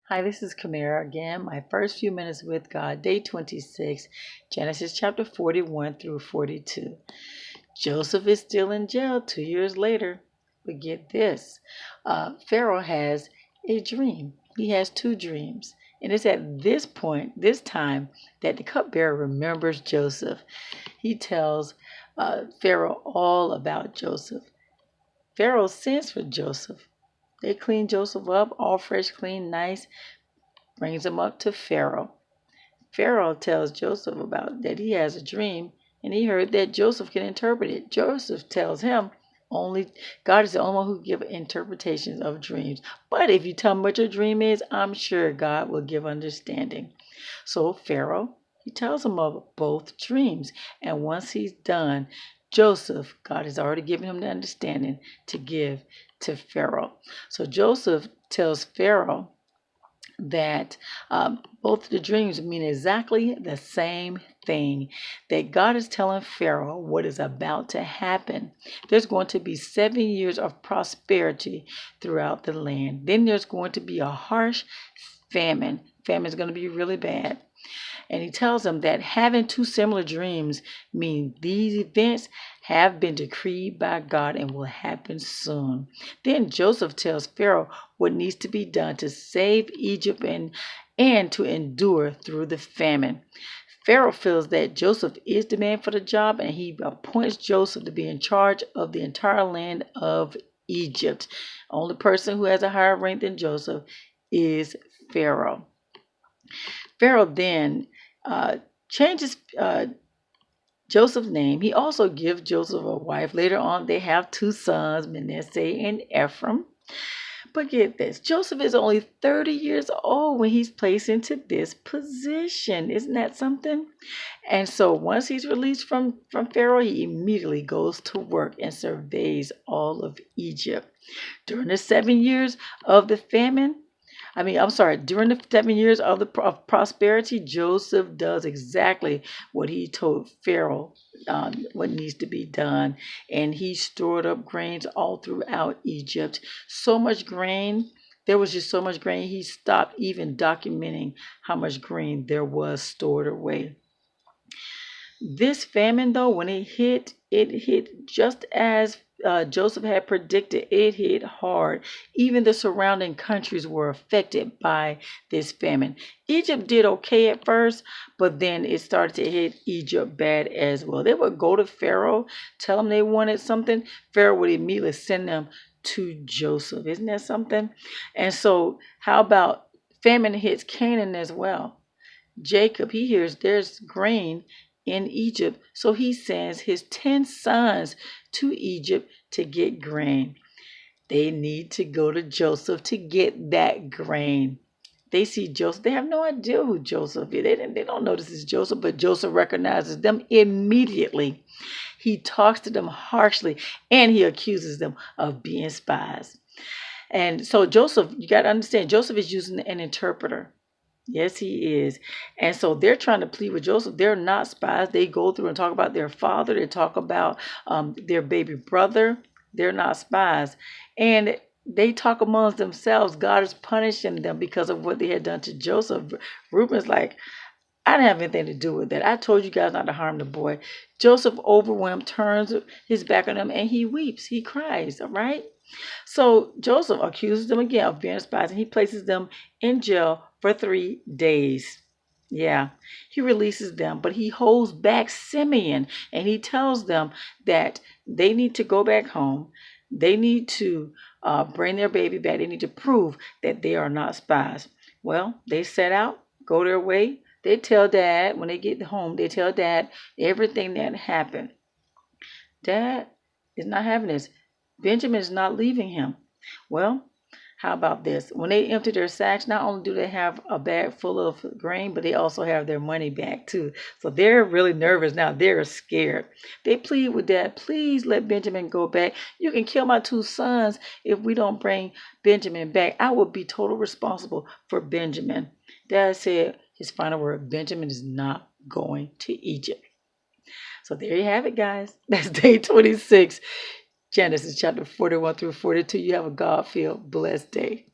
Hi, this is Kamera again. My first few minutes with God, day 26, Genesis chapter 41 through 42. Joseph is still in jail 2 years later. But get this, Pharaoh has a dream. He has two dreams. And it's at this time, that the cupbearer remembers Joseph. He tells Pharaoh all about Joseph. Pharaoh sends for Joseph. They clean Joseph up, all fresh, clean, nice, brings him up to Pharaoh. Pharaoh tells Joseph about that he has a dream, and he heard that Joseph can interpret it. Joseph tells him only God is the only one who can give interpretations of dreams. But if you tell me what your dream is, I'm sure God will give understanding. So Pharaoh, he tells him of both dreams. And once he's done, Joseph, God has already given him the understanding to give to Pharaoh. So Joseph tells Pharaoh that both the dreams mean exactly the same thing, that God is telling Pharaoh what is about to happen. There's going to be 7 years of prosperity throughout the land. Then there's going to be a harsh famine. Famine is going to be really bad. And he tells them that having two similar dreams mean these events have been decreed by God and will happen soon. Then Joseph tells Pharaoh what needs to be done to save Egypt and to endure through the famine. Pharaoh feels that Joseph is the man for the job, and he appoints Joseph to be in charge of the entire land of Egypt. Only person who has a higher rank than Joseph is Pharaoh. Pharaoh then changes Joseph's name. He also gives Joseph a wife. Later on, they have two sons, Manasseh and Ephraim. But get this, Joseph is only 30 years old when he's placed into this position. Isn't that something? And so once he's released from Pharaoh, he immediately goes to work and surveys all of Egypt. During the 7 years of the famine, during the 7 years of prosperity, Joseph does exactly what he told Pharaoh what needs to be done. And he stored up grains all throughout Egypt. So much grain. There was just so much grain, he stopped even documenting how much grain there was stored away. This famine, though, when it hit just as Joseph had predicted. It hit hard. Even the surrounding countries were affected by this famine. Egypt did okay at first, but then it started to hit Egypt bad as well. They would go to Pharaoh, tell him they wanted something. Pharaoh would immediately send them to Joseph. Isn't that something? And so, how about famine hits Canaan as well? Jacob, he hears there's grain in Egypt, so he sends his 10 sons to Egypt to get grain. They need to go to Joseph to get that grain. They see Joseph. They have no idea who Joseph is. They don't know this is Joseph, but Joseph recognizes them immediately. He talks to them harshly, and he accuses them of being spies. And so Joseph, you got to understand, Joseph is using an interpreter. Yes, he is. And so they're trying to plead with Joseph. They're not spies. They go through and talk about their father. They talk about their baby brother. They're not spies. And they talk amongst themselves. God is punishing them because of what they had done to Joseph. Reuben's like, I didn't have anything to do with that. I told you guys not to harm the boy. Joseph, overwhelmed, turns his back on them and he weeps. He cries, all right? So Joseph accuses them again of being spies, and he places them in jail for 3 days. Yeah, he releases them, but he holds back Simeon, and he tells them that they need to go back home. They need to bring their baby back. They need to prove that they are not spies. Well, they set out, go their way. They tell Dad, when they get home, they tell Dad everything that happened. Dad is not having this. Benjamin is not leaving him. Well, how about this? When they empty their sacks, not only do they have a bag full of grain, but they also have their money back too. So they're really nervous now. They're scared. They plead with Dad, please let Benjamin go back. You can kill my 2 sons if we don't bring Benjamin back. I will be total responsible for Benjamin. Dad said his final word, Benjamin is not going to Egypt. So there you have it, guys. That's day 26. Genesis chapter 41 through 42. You have a God-filled, blessed day.